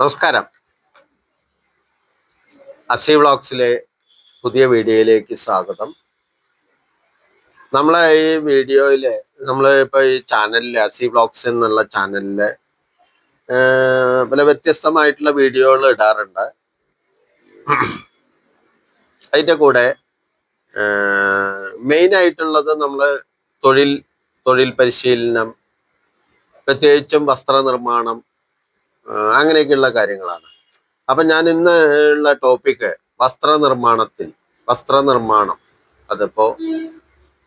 നമസ്കാരം. അസി വ്ളോഗ്സിലെ പുതിയ വീഡിയോയിലേക്ക് സ്വാഗതം. നമ്മളെ ഈ വീഡിയോയിൽ ഇപ്പോൾ ഈ ചാനലിൽ അസി വ്ളോഗ്സ് എന്നുള്ള ചാനലിൽ പല വ്യത്യസ്തമായിട്ടുള്ള വീഡിയോകൾ ഇടാറുണ്ട്. അതിൻ്റെ കൂടെ മെയിനായിട്ടുള്ളത് നമ്മൾ തൊഴിൽ പരിശീലനം, പ്രത്യേകിച്ചും വസ്ത്രനിർമ്മാണം, അങ്ങനെയൊക്കെയുള്ള കാര്യങ്ങളാണ്. അപ്പം ഞാൻ ഇന്ന് ഉള്ള ടോപ്പിക്ക് വസ്ത്രനിർമ്മാണം. അതിപ്പോൾ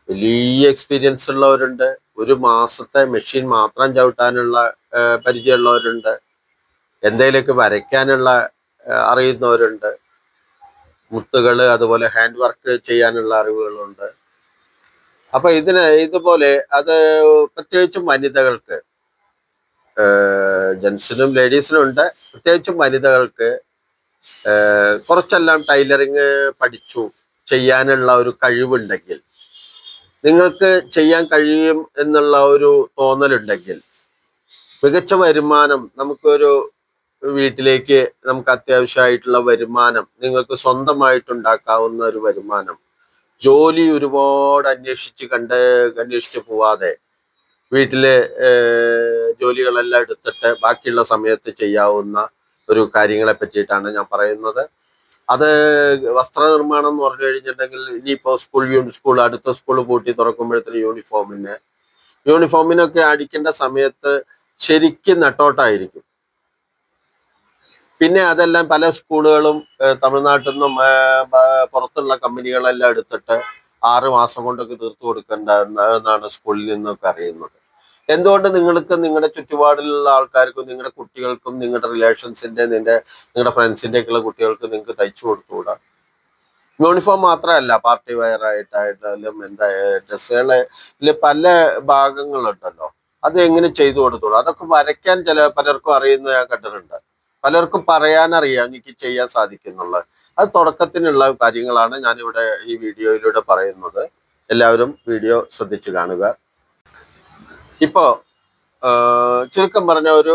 വലിയ എക്സ്പീരിയൻസ് ഉള്ളവരുണ്ട്, ഒരു മാസത്തെ മെഷീൻ മാത്രം ചവിട്ടാനുള്ള പരിചയമുള്ളവരുണ്ട്, എന്തെങ്കിലുമൊക്കെ വരയ്ക്കാനുള്ള അറിയുന്നവരുണ്ട്, മുത്തുകൾ അതുപോലെ ഹാൻഡ് വർക്ക് ചെയ്യാനുള്ള അറിവുകളുണ്ട്. അപ്പൊ ഇതുപോലെ അത് പ്രത്യേകിച്ചും വനിതകൾക്ക്, ജെൻസിനും ലേഡീസിനും ഉണ്ട്, പ്രത്യേകിച്ചും വനിതകൾക്ക് കുറച്ചെല്ലാം ടൈലറിങ് പഠിച്ചു ചെയ്യാനുള്ള ഒരു കഴിവുണ്ടെങ്കിൽ, നിങ്ങൾക്ക് ചെയ്യാൻ കഴിയും എന്നുള്ള ഒരു തോന്നലുണ്ടെങ്കിൽ, മികച്ച വരുമാനം നമുക്കൊരു വീട്ടിലേക്ക് നമുക്ക് അത്യാവശ്യമായിട്ടുള്ള വരുമാനം, നിങ്ങൾക്ക് സ്വന്തമായിട്ടുണ്ടാക്കാവുന്ന ഒരു വരുമാനം, ജോലി ഒരുപാട് അന്വേഷിച്ച് പോവാതെ വീട്ടിലെ ജോലികളെല്ലാം എടുത്തിട്ട് ബാക്കിയുള്ള സമയത്ത് ചെയ്യാവുന്ന ഒരു കാര്യങ്ങളെ പറ്റിയിട്ടാണ് ഞാൻ പറയുന്നത്. അത് വസ്ത്രനിർമ്മാണം എന്ന് പറഞ്ഞു കഴിഞ്ഞിട്ടുണ്ടെങ്കിൽ, ഇനിയിപ്പോൾ അടുത്ത സ്കൂൾ പൂട്ടി തുറക്കുമ്പോഴത്തേന് യൂണിഫോമിനൊക്കെ അടിക്കേണ്ട സമയത്ത് ശരിക്കും നെട്ടോട്ടായിരിക്കും. പിന്നെ അതെല്ലാം പല സ്കൂളുകളും തമിഴ്നാട്ടിൽ നിന്നും പുറത്തുള്ള കമ്പനികളെല്ലാം എടുത്തിട്ട് 6 മാസം കൊണ്ടൊക്കെ തീർത്തു കൊടുക്കേണ്ടതെന്നാണ് സ്കൂളിൽ നിന്നൊക്കെ അറിയുന്നത്. എന്തുകൊണ്ട് നിങ്ങൾക്ക് നിങ്ങളുടെ ചുറ്റുപാടിലുള്ള ആൾക്കാർക്കും, നിങ്ങളുടെ കുട്ടികൾക്കും, നിങ്ങളുടെ റിലേഷൻസിന്റെ, നിങ്ങളുടെ ഫ്രണ്ട്സിന്റെ ഒക്കെയുള്ള കുട്ടികൾക്ക് നിങ്ങൾക്ക് തയ്ച്ചു കൊടുത്തുകൂടാ? യൂണിഫോം മാത്രമല്ല, പാർട്ടി വെയർ ആയിട്ടായാലും ഡ്രസ്സുകളിൽ പല ഭാഗങ്ങളുണ്ടല്ലോ, അത് എങ്ങനെ ചെയ്തു കൊടുത്തോളൂ. അതൊക്കെ വരയ്ക്കാൻ പലർക്കും അറിയുന്ന ഞാൻ കണ്ടിട്ടുണ്ട്, പലർക്കും പറയാനറിയാം, എനിക്ക് ചെയ്യാൻ സാധിക്കുന്നുള്ളത്. അത് തുടക്കത്തിനുള്ള കാര്യങ്ങളാണ് ഞാനിവിടെ ഈ വീഡിയോയിലൂടെ പറയുന്നത്. എല്ലാവരും വീഡിയോ ശ്രദ്ധിച്ച് കാണുക. ഇപ്പോ ചുരുക്കം പറഞ്ഞ ഒരു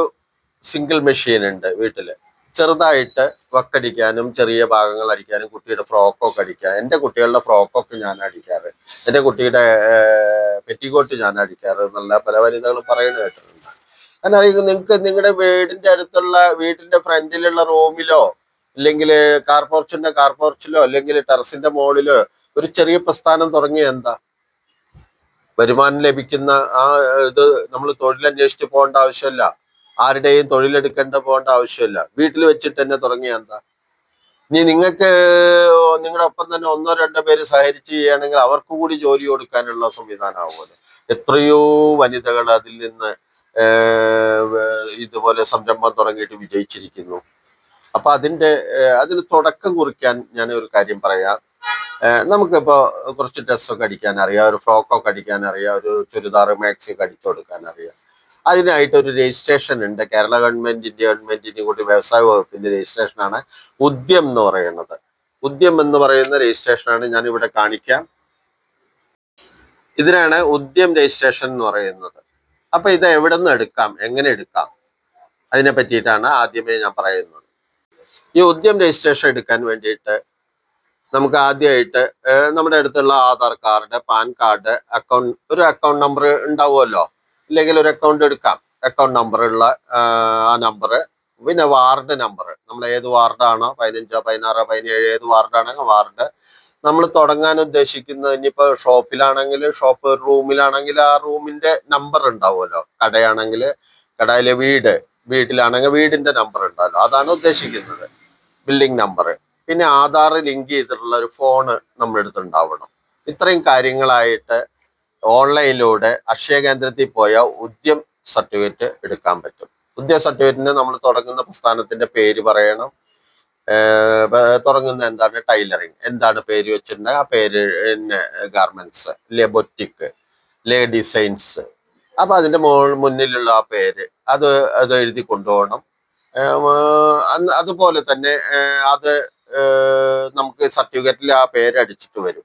സിംഗിൾ മെഷീൻ ഉണ്ട് വീട്ടില്. ചെറുതായിട്ട് വക്കടിക്കാനും ചെറിയ ഭാഗങ്ങൾ അടിക്കാനും, കുട്ടിയുടെ ഫ്രോക്കൊക്കെ അടിക്കാൻ, എൻ്റെ കുട്ടികളുടെ ഫ്രോക്കൊക്കെ ഞാൻ അടിക്കാറ്, എൻ്റെ കുട്ടിയുടെ പെറ്റിക്കോട്ട് ഞാൻ അടിക്കാറ് എന്നുള്ള പല വനിതകളും പറയുന്നത് കേട്ടിട്ടുണ്ട്. അതിനറിയാം, നിങ്ങൾക്ക് നിങ്ങളുടെ വീട്ടിന്റെ ഫ്രണ്ടിലുള്ള റൂമിലോ, അല്ലെങ്കിൽ കാർ പോർച്ചിലോ, അല്ലെങ്കിൽ ടെറസിന്റെ മുകളിലോ ഒരു ചെറിയ പ്രസ്ഥാനം തുടങ്ങിയ എന്താ? വരുമാനം ലഭിക്കുന്ന ഇത് നമ്മൾ തൊഴിലന്വേഷിച്ച് പോകേണ്ട ആവശ്യമില്ല, ആരുടെയും പോകേണ്ട ആവശ്യമില്ല, വീട്ടിൽ വെച്ചിട്ട് തന്നെ തുടങ്ങിയ എന്താ? ഇനി നിങ്ങൾക്ക് നിങ്ങളുടെ ഒപ്പം തന്നെ 1-2 പേര് സഹകരിച്ച് ചെയ്യുകയാണെങ്കിൽ അവർക്ക് കൂടി ജോലി കൊടുക്കാനുള്ള സംവിധാനമാകുമല്ലോ. എത്രയോ വനിതകൾ അതിൽ നിന്ന് ഇതുപോലെ സംരംഭം തുടങ്ങിയിട്ട് വിജയിച്ചിരിക്കുന്നു. അപ്പൊ അതിന് തുടക്കം കുറിക്കാൻ ഞാൻ ഒരു കാര്യം പറയാം. നമുക്കിപ്പോൾ കുറച്ച് ഡ്രസ്സൊക്കെ അടിക്കാൻ അറിയാം, ഒരു ഫ്രോക്കൊക്കെ അടിക്കാൻ അറിയാം, ഒരു ചുരിദാർ മാക്സിയൊക്കെ അടിച്ചു കൊടുക്കാൻ അറിയാം. അതിനായിട്ട് ഒരു രജിസ്ട്രേഷൻ ഉണ്ട്. കേരള ഗവൺമെന്റിന്റെ കൂടി വ്യവസായ വകുപ്പിന്റെ രജിസ്ട്രേഷനാണ് ഉദ്യം എന്ന് പറയുന്നത്. ഉദ്യം എന്ന് പറയുന്ന രജിസ്ട്രേഷനാണ് ഞാൻ ഇവിടെ കാണിക്കാം. ഇതിനാണ് ഉദ്യം രജിസ്ട്രേഷൻ എന്ന് പറയുന്നത്. അപ്പൊ ഇത് എവിടെ നിന്ന് എടുക്കാം, എങ്ങനെ എടുക്കാം, അതിനെ പറ്റിയിട്ടാണ് ആദ്യമേ ഞാൻ പറയുന്നത്. ഈ ഉദ്യം രജിസ്ട്രേഷൻ എടുക്കാൻ വേണ്ടിയിട്ട് നമുക്ക് ആദ്യമായിട്ട് നമ്മുടെ അടുത്തുള്ള ആധാർ കാർഡ്, പാൻ കാർഡ്, ഒരു അക്കൗണ്ട് നമ്പർ ഉണ്ടാവുമല്ലോ, ഇല്ലെങ്കിൽ ഒരു അക്കൗണ്ട് എടുക്കാം. അക്കൗണ്ട് നമ്പറുള്ള ആ നമ്പർ, പിന്നെ വാർഡ് നമ്പർ, നമ്മൾ ഏത് വാർഡാണോ, 15, 16, 17, ഏത് വാർഡാണെങ്കിൽ വാർഡ്, നമ്മൾ തുടങ്ങാൻ ഉദ്ദേശിക്കുന്നത്. ഇനിയിപ്പോൾ ഷോപ്പിലാണെങ്കിൽ ഷോപ്പ്, റൂമിലാണെങ്കിൽ ആ റൂമിന്റെ നമ്പർ ഉണ്ടാവുമല്ലോ, കടയാണെങ്കിൽ കടയിലെ വീട്ടിലാണെങ്കിൽ വീടിന്റെ നമ്പർ ഉണ്ടാവല്ലോ, അതാണ് ഉദ്ദേശിക്കുന്നത്, ബിൽഡിംഗ് നമ്പർ. പിന്നെ ആധാർ ലിങ്ക് ചെയ്തിട്ടുള്ള ഒരു ഫോണ് നമ്മുടെ അടുത്ത് ഉണ്ടാവണം. ഇത്രയും കാര്യങ്ങളായിട്ട് ഓൺലൈനിലൂടെ അക്ഷയ കേന്ദ്രത്തിൽ പോയാൽ ഉദ്യം സർട്ടിഫിക്കറ്റ് എടുക്കാൻ പറ്റും. ഉദ്യം സർട്ടിഫിക്കറ്റിന് നമ്മൾ തുടങ്ങുന്ന പ്രസ്ഥാനത്തിന്റെ പേര് പറയണം. തുടങ്ങുന്ന എന്താണ്, ടൈലറിങ് എന്താണ് പേര് വെച്ചിട്ടുണ്ടെങ്കിൽ ആ പേര്, ഗാർമെന്റ്സ് അല്ലെ ബൊറ്റിക്ക് അല്ലെ ഡിസൈൻസ്, അപ്പൊ അതിന്റെ മുന്നിലുള്ള ആ പേര് അത് എഴുതി കൊണ്ടുപോകണം. അതുപോലെ തന്നെ അത് നമുക്ക് സർട്ടിഫിക്കറ്റിൽ ആ പേര് അടിച്ചിട്ട് വരും,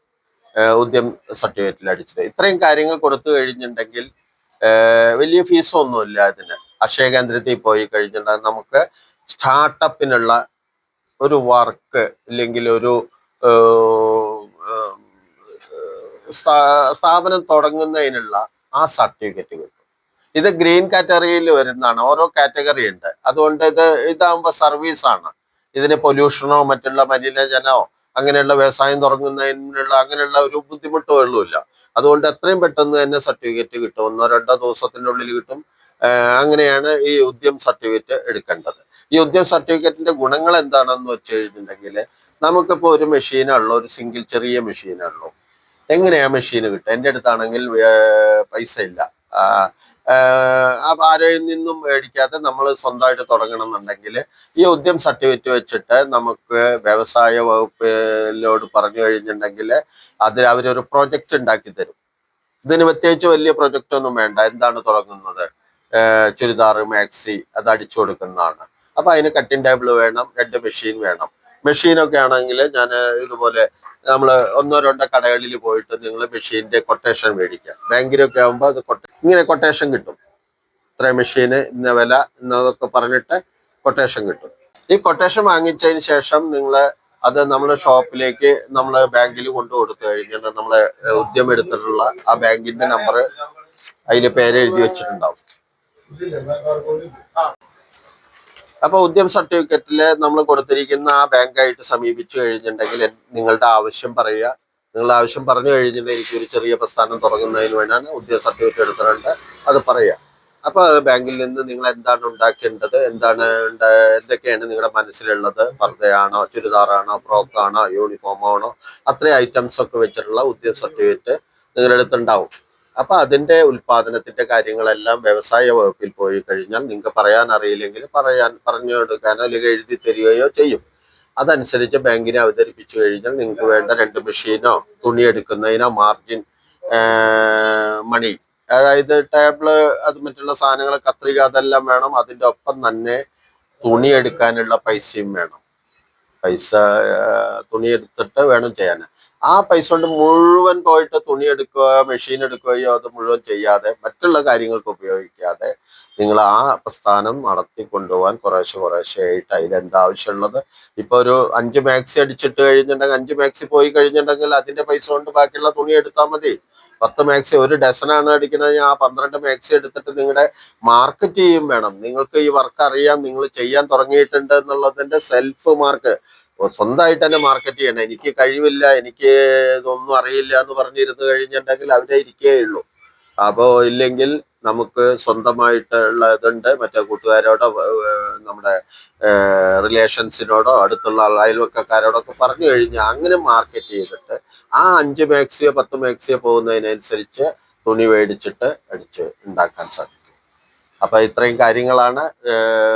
ഉദ്യം സർട്ടിഫിക്കറ്റിൽ അടിച്ചിട്ട്. ഇത്രയും കാര്യങ്ങൾ കൊടുത്തു കഴിഞ്ഞിട്ടുണ്ടെങ്കിൽ വലിയ ഫീസൊന്നുമില്ല അതിന്. അക്ഷയ കേന്ദ്രത്തിൽ പോയി കഴിഞ്ഞിട്ടുണ്ടെങ്കിൽ നമുക്ക് സ്റ്റാർട്ടപ്പിനുള്ള ഒരു വർക്ക് ഇല്ലെങ്കിൽ ഒരു ഏഹ്, ഏഹ്, സ്ഥാപനം തുടങ്ങുന്നതിനുള്ള ആ സർട്ടിഫിക്കറ്റ് കിട്ടും. ഇത് ഗ്രീൻ കാറ്റഗറിയിൽ വരുന്നതാണ്. ഓരോ കാറ്റഗറി ഉണ്ട്. അതുകൊണ്ട് ഇതാകുമ്പോൾ സർവീസാണ്. ഇതിന് പൊല്യൂഷനോ മറ്റുള്ള മലിനജനോ അങ്ങനെയുള്ള വ്യവസായം തുടങ്ങുന്നതിനുള്ള അങ്ങനെയുള്ള ഒരു ബുദ്ധിമുട്ടുകളില്ല. അതുകൊണ്ട് എത്രയും പെട്ടെന്ന് തന്നെ സർട്ടിഫിക്കറ്റ് കിട്ടും. 1-2 ദിവസത്തിനുള്ളിൽ കിട്ടും. അങ്ങനെയാണ് ഈ ഉദ്യം സർട്ടിഫിക്കറ്റ് എടുക്കേണ്ടത്. ഈ ഉദ്യം സർട്ടിഫിക്കറ്റിന്റെ ഗുണങ്ങൾ എന്താണെന്ന് വെച്ച് കഴിഞ്ഞിട്ടുണ്ടെങ്കിൽ, നമുക്കിപ്പോൾ ഒരു മെഷീനുള്ളൂ, ഒരു സിംഗിൾ ചെറിയ മെഷീനുള്ളൂ. എങ്ങനെയാ മെഷീൻ കിട്ടുക? എൻ്റെ അടുത്താണെങ്കിൽ പൈസ ഇല്ല. അപ്പൊ ആരെയും നിന്നും മേടിക്കാതെ നമ്മൾ സ്വന്തമായിട്ട് തുടങ്ങണം എന്നുണ്ടെങ്കിൽ ഈ ഉദ്യം സർട്ടിഫിക്കറ്റ് വെച്ചിട്ട് നമുക്ക് വ്യവസായ വകുപ്പിലോട് പറഞ്ഞു കഴിഞ്ഞിട്ടുണ്ടെങ്കിൽ അവരൊരു പ്രൊജക്റ്റ് ഉണ്ടാക്കി തരും. ഇതിന് പ്രത്യേകിച്ച് വലിയ പ്രൊജക്റ്റ് ഒന്നും വേണ്ട. എന്താണ് തുടങ്ങുന്നത്? ചുരിദാർ, മാക്സി അത് അടിച്ചു കൊടുക്കുന്നതാണ്. അപ്പൊ അതിന് കട്ടിംഗ് ടേബിൾ വേണം, 2 മെഷീൻ വേണം. മെഷീനൊക്കെ ആണെങ്കിൽ ഞാൻ ഇതുപോലെ നമ്മൾ 1-2 കടകളിൽ പോയിട്ട് നിങ്ങൾ മെഷീന്റെ കൊട്ടേഷൻ മേടിക്കുക. ബാങ്കിലൊക്കെ ആകുമ്പോൾ അത് ഇങ്ങനെ കൊട്ടേഷൻ കിട്ടും. ഇത്ര മെഷീന് ഇന്ന വില എന്നതൊക്കെ പറഞ്ഞിട്ട് കൊട്ടേഷൻ കിട്ടും. ഈ കൊട്ടേഷൻ വാങ്ങിച്ചതിന് ശേഷം നിങ്ങൾ അത് നമ്മുടെ ഷോപ്പിലേക്ക് നമ്മൾ ബാങ്കിൽ കൊണ്ടു കൊടുത്തു കഴിഞ്ഞാൽ നമ്മളെ ഉദ്യമം എടുത്തിട്ടുള്ള ആ ബാങ്കിന്റെ നമ്പർ അതിൽ പേര് എഴുതി വെച്ചിട്ടുണ്ടാവും. അപ്പൊ ഉദ്യം സർട്ടിഫിക്കറ്റിൽ നമ്മൾ കൊടുത്തിരിക്കുന്ന ആ ബാങ്കായിട്ട് സമീപിച്ചു കഴിഞ്ഞിട്ടുണ്ടെങ്കിൽ നിങ്ങളുടെ ആവശ്യം പറയുക. നിങ്ങളുടെ ആവശ്യം പറഞ്ഞു കഴിഞ്ഞിട്ടുണ്ടെങ്കിൽ എനിക്ക് ഒരു ചെറിയ പ്രസ്ഥാനം തുടങ്ങുന്നതിന് വേണ്ടിയാണ് ഉദ്യം സർട്ടിഫിക്കറ്റ് എടുത്തിട്ടുണ്ട്, അത് പറയുക. അപ്പൊ ബാങ്കിൽ നിന്ന് നിങ്ങൾ എന്താണ് ഉണ്ടാക്കേണ്ടത്, എന്തൊക്കെയാണ് നിങ്ങളുടെ മനസ്സിലുള്ളത്, പർദ്ദയാണോ, ചുരിദാറാണോ, ഫ്രോക്കാണോ, യൂണിഫോമാണോ, അത്രയും ഐറ്റംസ് ഒക്കെ വെച്ചിട്ടുള്ള ഉദ്യം സർട്ടിഫിക്കറ്റ് നിങ്ങളുടെ അടുത്തുണ്ടാവും. അപ്പൊ അതിന്റെ ഉൽപാദനത്തിന്റെ കാര്യങ്ങളെല്ലാം വ്യവസായ വകുപ്പിൽ പോയി കഴിഞ്ഞാൽ നിങ്ങൾക്ക് പറയാൻ അറിയില്ലെങ്കിൽ പറഞ്ഞു കൊടുക്കാനോ അല്ലെങ്കിൽ എഴുതി തരികയോ ചെയ്യും. അതനുസരിച്ച് ബാങ്കിനെ അവതരിപ്പിച്ചു കഴിഞ്ഞാൽ നിങ്ങൾക്ക് വേണ്ട 2 മെഷീനോ, തുണി എടുക്കുന്നതിനോ മാർജിൻ മണി, അതായത് ടേബിള്, അത് മറ്റുള്ള സാധനങ്ങൾ, കത്രിക, അതെല്ലാം വേണം. അതിൻ്റെ ഒപ്പം തന്നെ തുണി എടുക്കാനുള്ള പൈസയും വേണം. പൈസ തുണി എടുത്തിട്ട് വേണം ചെയ്യാൻ. ആ പൈസ കൊണ്ട് മുഴുവൻ പോയിട്ട് തുണി എടുക്കുക, മെഷീൻ എടുക്കുകയോ അത് മുഴുവൻ ചെയ്യാതെ മറ്റുള്ള കാര്യങ്ങൾക്ക് ഉപയോഗിക്കാതെ നിങ്ങൾ ആ പ്രസ്ഥാനം നടത്തി കൊണ്ടുപോകാൻ കുറേശ്ശെ ആയിട്ട് അതിലെന്താ ആവശ്യമുള്ളത്. ഇപ്പൊ ഒരു 5 മാക്സി അടിച്ചിട്ട് കഴിഞ്ഞിട്ടുണ്ടെങ്കിൽ 5 മാക്സി പോയി കഴിഞ്ഞിട്ടുണ്ടെങ്കിൽ അതിന്റെ പൈസ കൊണ്ട് ബാക്കിയുള്ള തുണി എടുത്താൽ മതി. 10 മാക്സി, ഒരു ഡസനാണ് അടിക്കുന്നത്, ആ 12 മാക്സി എടുത്തിട്ട് നിങ്ങളുടെ മാർക്കറ്റ് ചെയ്യും വേണം. നിങ്ങൾക്ക് ഈ വർക്ക് അറിയാം, നിങ്ങൾ ചെയ്യാൻ തുടങ്ങിയിട്ടുണ്ട് എന്നുള്ളതിന്റെ സെൽഫ് മാർക്ക് സ്വന്തമായിട്ട് തന്നെ മാർക്കറ്റ് ചെയ്യണം. എനിക്ക് കഴിവില്ല, എനിക്ക് ഇതൊന്നും അറിയില്ല എന്ന് പറഞ്ഞിരുന്നു കഴിഞ്ഞിട്ടുണ്ടെങ്കിൽ അവരെ ഇരിക്കേ ഉള്ളൂ. അപ്പോ ഇല്ലെങ്കിൽ നമുക്ക് സ്വന്തമായിട്ടുള്ള ഇതുണ്ട്, മറ്റേ കൂട്ടുകാരോടോ നമ്മുടെ റിലേഷൻസിനോടോ അടുത്തുള്ള അയൽവക്കക്കാരോടൊക്കെ പറഞ്ഞു കഴിഞ്ഞാൽ അങ്ങനെ മാർക്കറ്റ് ചെയ്തിട്ട് ആ 5 മാക്സിയോ 10 മാക്സിയോ പോകുന്നതിനനുസരിച്ച് തുണി മേടിച്ചിട്ട് അടിച്ച് ഉണ്ടാക്കാൻ സാധിക്കും. അപ്പൊ ഇത്രയും കാര്യങ്ങളാണ്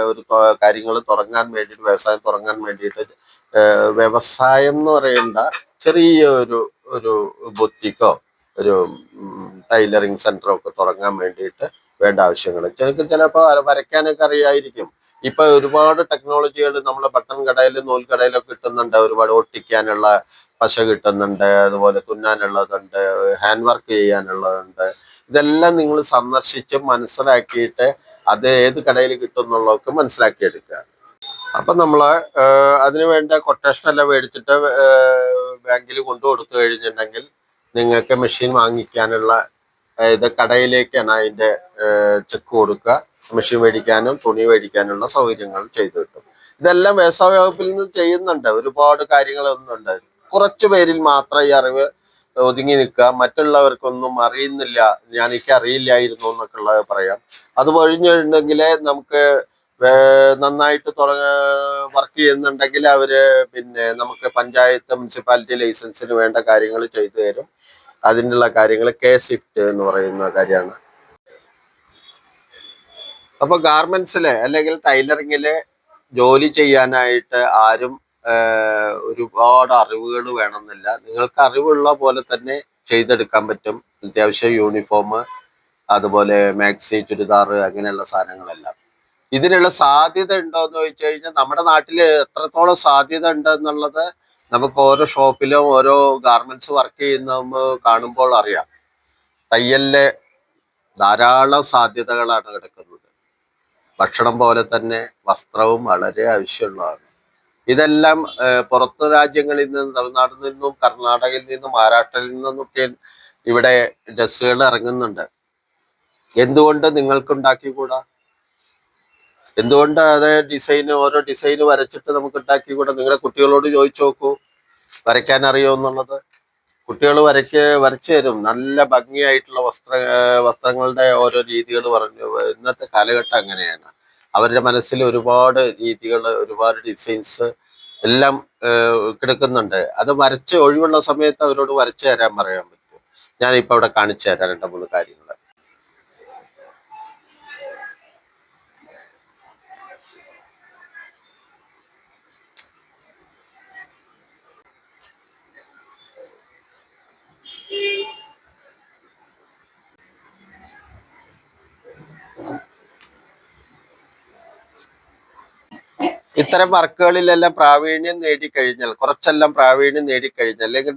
ഒരു കാര്യങ്ങൾ തുടങ്ങാൻ വേണ്ടിയിട്ട്, വ്യവസായം തുടങ്ങാൻ വേണ്ടിയിട്ട്. വ്യവസായം എന്ന് പറയേണ്ട ചെറിയൊരു ഒരു ബൊത്തിക്കോ ഒരു ടൈലറിങ് സെന്ററോ ഒക്കെ തുടങ്ങാൻ വേണ്ടിയിട്ട് വേണ്ട ആവശ്യങ്ങൾ ചിലപ്പോൾ വരയ്ക്കാനൊക്കെ അറിയായിരിക്കും. ഇപ്പൊ ഒരുപാട് ടെക്നോളജികൾ നമ്മളെ ബട്ടൺ കടയിൽ, നൂൽക്കടയിലൊക്കെ കിട്ടുന്നുണ്ട്. ഒരുപാട് ഒട്ടിക്കാനുള്ള പശ കിട്ടുന്നുണ്ട്, അതുപോലെ തുന്നാനുള്ളതുണ്ട്, ഹാൻഡ് വർക്ക് ചെയ്യാനുള്ളതുണ്ട്. ഇതെല്ലാം നിങ്ങൾ സന്ദർശിച്ച് മനസ്സിലാക്കിയിട്ട് അത് ഏത് കടയിൽ കിട്ടും എന്നുള്ളതൊക്കെ മനസ്സിലാക്കിയെടുക്കുക. അപ്പൊ നമ്മള് അതിന് വേണ്ട കൊട്ടേഷൻ എല്ലാം മേടിച്ചിട്ട് ബാങ്കിൽ കൊണ്ടു കൊടുത്തു കഴിഞ്ഞിട്ടുണ്ടെങ്കിൽ നിങ്ങൾക്ക് മെഷീൻ വാങ്ങിക്കാനുള്ള ഇത് കടയിലേക്കാണ് അതിന്റെ ചെക്ക് കൊടുക്കുക. മെഷീൻ മേടിക്കാനും തുണി മേടിക്കാനുള്ള സൗകര്യങ്ങൾ ചെയ്തു കിട്ടും. ഇതെല്ലാം വ്യവസായ വകുപ്പിൽ നിന്ന് ചെയ്യുന്നുണ്ട്. ഒരുപാട് കാര്യങ്ങളൊന്നുണ്ട്. കുറച്ചു പേരിൽ മാത്രം ഈ അറിവ് ഒതുങ്ങി നിൽക്കുക. മറ്റുള്ളവർക്കൊന്നും അറിയുന്നില്ല, എനിക്ക് അറിയില്ലായിരുന്നു എന്നൊക്കെ ഉള്ളത് പറയാം. അത് കഴിഞ്ഞിട്ടുണ്ടെങ്കിൽ നമുക്ക് നന്നായിട്ട് വർക്ക് ചെയ്യുന്നുണ്ടെങ്കിൽ അവര് പിന്നെ നമുക്ക് പഞ്ചായത്ത്, മുനിസിപ്പാലിറ്റി ലൈസൻസിന് വേണ്ട കാര്യങ്ങൾ ചെയ്തു തരും. അതിനുള്ള കാര്യങ്ങൾ K-Swift എന്ന് പറയുന്ന കാര്യമാണ്. അപ്പൊ ഗാർമെന്റ്സില് അല്ലെങ്കിൽ ടൈലറിങ്ങില് ജോലി ചെയ്യാനായിട്ട് ആരും ഒരുപാട് അറിവുകൾ വേണമെന്നില്ല. നിങ്ങൾക്ക് അറിവുള്ള പോലെ തന്നെ ചെയ്തെടുക്കാൻ പറ്റും. അത്യാവശ്യം യൂണിഫോം, അതുപോലെ മാക്സി, ചുരിദാർ, അങ്ങനെയുള്ള സാധനങ്ങളെല്ലാം. ഇതിനുള്ള സാധ്യത ഉണ്ടോ എന്ന് ചോദിച്ചു കഴിഞ്ഞാൽ നമ്മുടെ നാട്ടിൽ എത്രത്തോളം സാധ്യത ഉണ്ട് എന്നുള്ളത് നമുക്ക് ഓരോ ഷോപ്പിലും ഓരോ ഗാർമെന്റ്സ് വർക്ക് ചെയ്യുന്ന കാണുമ്പോൾ അറിയാം. തയ്യലില് ധാരാളം സാധ്യതകളാണ് കിടക്കുന്നത്. ഭക്ഷണം പോലെ തന്നെ വസ്ത്രവും വളരെ ആവശ്യമുള്ളതാണ്. ഇതെല്ലാം പുറത്ത് രാജ്യങ്ങളിൽ നിന്നും, തമിഴ്നാട്ടിൽ നിന്നും, കർണാടകയിൽ നിന്നും, മഹാരാഷ്ട്രയിൽ നിന്നൊക്കെ ഇവിടെ ഡ്രസ്സുകൾ ഇറങ്ങുന്നുണ്ട്. എന്തുകൊണ്ട് നിങ്ങൾക്ക് ഉണ്ടാക്കിക്കൂടാ? എന്തുകൊണ്ട് അത് ഓരോ ഡിസൈന് വരച്ചിട്ട് നമുക്ക് ഉണ്ടാക്കിക്കൂടാ? നിങ്ങളുടെ കുട്ടികളോട് ചോദിച്ചു നോക്കൂ, വരയ്ക്കാൻ അറിയോ എന്നുള്ളത്. കുട്ടികൾ വരച്ചു തരും. നല്ല ഭംഗിയായിട്ടുള്ള വസ്ത്രങ്ങളുടെ ഓരോ രീതികൾ പറഞ്ഞു. ഇന്നത്തെ കാലഘട്ടം അങ്ങനെയാണ്. അവരുടെ മനസ്സിൽ ഒരുപാട് രീതികൾ, ഒരുപാട് ഡിസൈൻസ് എല്ലാം കിടക്കുന്നുണ്ട്. അത് വരച്ച് ഒഴിവുള്ള സമയത്ത് അവരോട് വരച്ചു തരാൻ പറയാൻ പറ്റും. ഞാനിപ്പോൾ ഇവിടെ കാണിച്ചു തരാം 2-3 കാര്യങ്ങൾ. ഇത്തരം വർക്കുകളിലെല്ലാം പ്രാവീണ്യം നേടിക്കഴിഞ്ഞാൽ, കുറച്ചെല്ലാം പ്രാവീണ്യം നേടിക്കഴിഞ്ഞാൽ, അല്ലെങ്കിൽ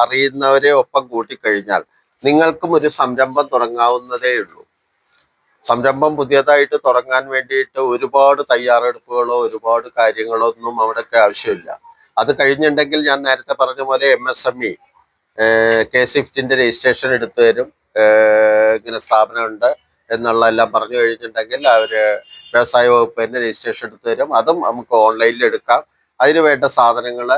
അറിയുന്നവരെ ഒപ്പം കൂട്ടിക്കഴിഞ്ഞാൽ നിങ്ങൾക്കും ഒരു സംരംഭം തുടങ്ങാവുന്നതേ ഉള്ളൂ. സംരംഭം പുതിയതായിട്ട് തുടങ്ങാൻ വേണ്ടിയിട്ട് ഒരുപാട് തയ്യാറെടുപ്പുകളോ ഒരുപാട് കാര്യങ്ങളോ ഒന്നും അവിടെയൊക്കെ ആവശ്യമില്ല. അത് കഴിഞ്ഞിട്ടുണ്ടെങ്കിൽ ഞാൻ നേരത്തെ പറഞ്ഞ പോലെ MSME K-SWIFTന്റെ രജിസ്ട്രേഷൻ എടുത്തു തരും. ഇങ്ങനെ സ്ഥാപനമുണ്ട് എന്നുള്ള എല്ലാം പറഞ്ഞു കഴിഞ്ഞിട്ടുണ്ടെങ്കിൽ അവര് വ്യവസായ വകുപ്പ് തന്നെ രജിസ്ട്രേഷൻ എടുത്തു തരും. അതും നമുക്ക് ഓൺലൈനിൽ എടുക്കാം. അതിന് വേണ്ട സാധനങ്ങൾ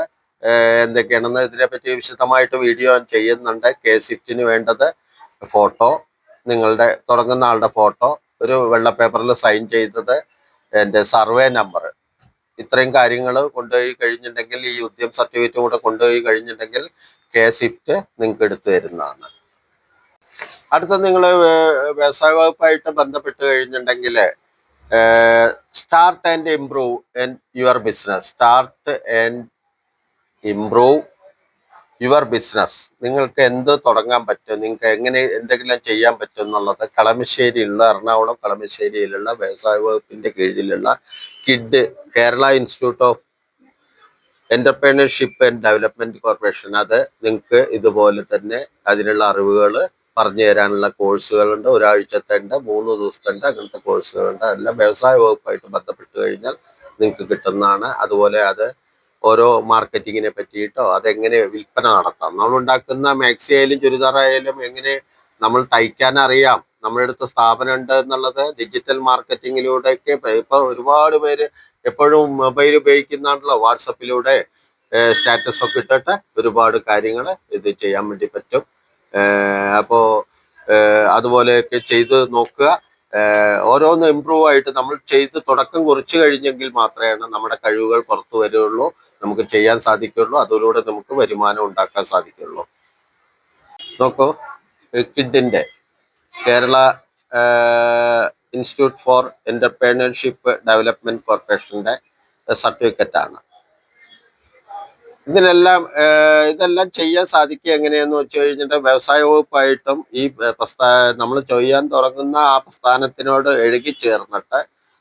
എന്തൊക്കെയാണെന്ന് ഇതിനെപ്പറ്റി വിശദമായിട്ട് വീഡിയോ ചെയ്യുന്നുണ്ട്. K-SWIFTന് വേണ്ടത് ഫോട്ടോ, നിങ്ങളുടെ തുടങ്ങുന്ന ആളുടെ ഫോട്ടോ, ഒരു വെള്ള പേപ്പറിൽ സൈൻ ചെയ്തത്, എൻ്റെ സർവേ നമ്പർ, ഇത്രയും കാര്യങ്ങൾ കൊണ്ടുപോയി കഴിഞ്ഞിട്ടുണ്ടെങ്കിൽ, ഈ ഉദ്യം സർട്ടിഫിക്കറ്റ് കൂടെ കൊണ്ടുപോയി കഴിഞ്ഞിട്ടുണ്ടെങ്കിൽ K-SWIFT നിങ്ങൾക്ക് എടുത്തു തരുന്നതാണ്. അടുത്ത നിങ്ങൾ വ്യവസായ വകുപ്പായിട്ട് ബന്ധപ്പെട്ട് കഴിഞ്ഞിട്ടുണ്ടെങ്കിൽ start and improve your business. Start and improve your business. നിങ്ങൾക്ക് എന്ത് തുടങ്ങാൻ പറ്റും, നിങ്ങൾക്ക് എങ്ങനെ എന്തെങ്കിലും ചെയ്യാൻ പറ്റും എന്നുള്ളത് എറണാകുളം കളമശ്ശേരിയിലുള്ള വ്യവസായ വകുപ്പിന്റെ കീഴിലുള്ള kid, Kerala institute of entrepreneurship and development corporation, അത് നിങ്ങൾക്ക് ഇതുപോലെ തന്നെ അതിനുള്ള അറിവുകൾ പറഞ്ഞു തരാനുള്ള കോഴ്സുകളുണ്ട്. ഒരാഴ്ചത്തെ ഉണ്ട്, 3 ദിവസത്തെ ഉണ്ട്, അങ്ങനത്തെ കോഴ്സുകളുണ്ട്. അതെല്ലാം വ്യവസായ വകുപ്പായിട്ട് ബന്ധപ്പെട്ട് കഴിഞ്ഞാൽ നിങ്ങൾക്ക് കിട്ടുന്നതാണ്. അതുപോലെ അത് ഓരോ മാർക്കറ്റിങ്ങിനെ പറ്റിയിട്ടോ അതെങ്ങനെ വിൽപ്പന നടത്താം, നമ്മൾ ഉണ്ടാക്കുന്ന മാക്സി ആയാലും ചുരിദാറായാലും എങ്ങനെ നമ്മൾ തയ്ക്കാൻ അറിയാം, നമ്മുടെ അടുത്ത് സ്ഥാപനം ഉണ്ട് എന്നുള്ളത് ഡിജിറ്റൽ മാർക്കറ്റിങ്ങിലൂടെയൊക്കെ ഇപ്പൊ ഒരുപാട് പേര് എപ്പോഴും മൊബൈൽ ഉപയോഗിക്കുന്നുണ്ടല്ലോ. വാട്സപ്പിലൂടെ സ്റ്റാറ്റസ് ഒക്കെ ഇട്ടിട്ട് ഒരുപാട് കാര്യങ്ങൾ ഇത് ചെയ്യാൻ വേണ്ടി പറ്റും. അപ്പോ അതുപോലെയൊക്കെ ചെയ്ത് നോക്കുക. ഓരോന്ന് ഇമ്പ്രൂവ് ആയിട്ട് നമ്മൾ ചെയ്ത് തുടക്കം കുറിച്ച് കഴിഞ്ഞെങ്കിൽ മാത്രമേ നമ്മുടെ കഴിവുകൾ പുറത്തു വരുള്ളൂ, നമുക്ക് ചെയ്യാൻ സാധിക്കുള്ളൂ. അതിലൂടെ നമുക്ക് വരുമാനം ഉണ്ടാക്കാൻ സാധിക്കുള്ളൂ. നോക്കൂ, കിഡിന്റെ Kerala institute for entrepreneurship development കോർപ്പറേഷന്റെ സർട്ടിഫിക്കറ്റ് ആണ്. ഇതെല്ലാം ചെയ്യാൻ സാധിക്കുക എങ്ങനെയെന്ന് വെച്ച് കഴിഞ്ഞിട്ട് വ്യവസായ വകുപ്പായിട്ടും ഈ നമ്മൾ ചെയ്യാൻ തുടങ്ങുന്ന ആ പ്രസ്ഥാനത്തിനോട് ചേർന്നിട്ട്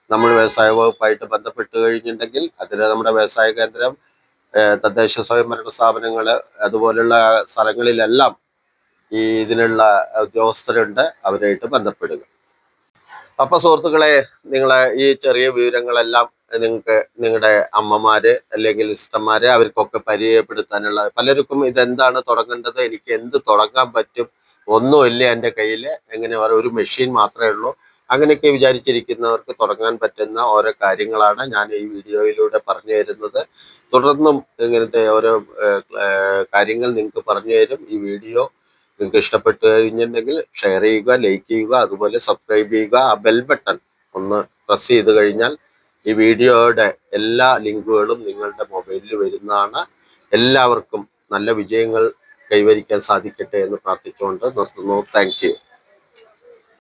നമ്മൾ വ്യവസായ വകുപ്പായിട്ട് ബന്ധപ്പെട്ട് കഴിഞ്ഞിട്ടുണ്ടെങ്കിൽ അതിന് നമ്മുടെ വ്യവസായ കേന്ദ്രം, തദ്ദേശ സ്വയംഭരണ സ്ഥാപനങ്ങൾ, അതുപോലുള്ള സ്ഥലങ്ങളിലെല്ലാം ഇതിനുള്ള ഉദ്യോഗസ്ഥരുണ്ട്. അവരായിട്ട് ബന്ധപ്പെടുക. അപ്പൊ സുഹൃത്തുക്കളെ, നിങ്ങളെ ഈ ചെറിയ വിവരങ്ങളെല്ലാം നിങ്ങൾക്ക് നിങ്ങളുടെ അമ്മമാര് അല്ലെങ്കിൽ സിസ്റ്റർമാര് അവർക്കൊക്കെ പരിചയപ്പെടുത്താനുള്ള, പലർക്കും ഇതെന്താണ് തുടങ്ങേണ്ടത്, എനിക്ക് എന്ത് തുടങ്ങാൻ പറ്റും, ഒന്നുമില്ല എൻ്റെ കയ്യിൽ, എങ്ങനെ ഒരു മെഷീൻ മാത്രമേ ഉള്ളൂ, അങ്ങനെയൊക്കെ വിചാരിച്ചിരിക്കുന്നവർക്ക് തുടങ്ങാൻ പറ്റുന്ന ഓരോ കാര്യങ്ങളാണ് ഞാൻ ഈ വീഡിയോയിലൂടെ പറഞ്ഞു തരുന്നത്. തുടർന്നും ഇങ്ങനത്തെ ഓരോ കാര്യങ്ങൾ നിങ്ങൾക്ക് പറഞ്ഞു തരും. ഈ വീഡിയോ നിങ്ങൾക്ക് ഇഷ്ടപ്പെട്ടു കഴിഞ്ഞിട്ടുണ്ടെങ്കിൽ ഷെയർ ചെയ്യുക, ലൈക്ക് ചെയ്യുക, അതുപോലെ സബ്സ്ക്രൈബ് ചെയ്യുക. ആ ബെൽ ബട്ടൺ ഒന്ന് പ്രസ് ചെയ്ത് കഴിഞ്ഞാൽ ഈ വീഡിയോയുടെ എല്ലാ ലിങ്കുകളും നിങ്ങളുടെ മൊബൈലിൽ വരുന്നതാണ്. എല്ലാവർക്കും നല്ല വിജയങ്ങൾ കൈവരിക്കാൻ സാധിക്കട്ടെ എന്ന് പ്രാർത്ഥിച്ചുകൊണ്ട് നിർത്തുന്നു. Thank you.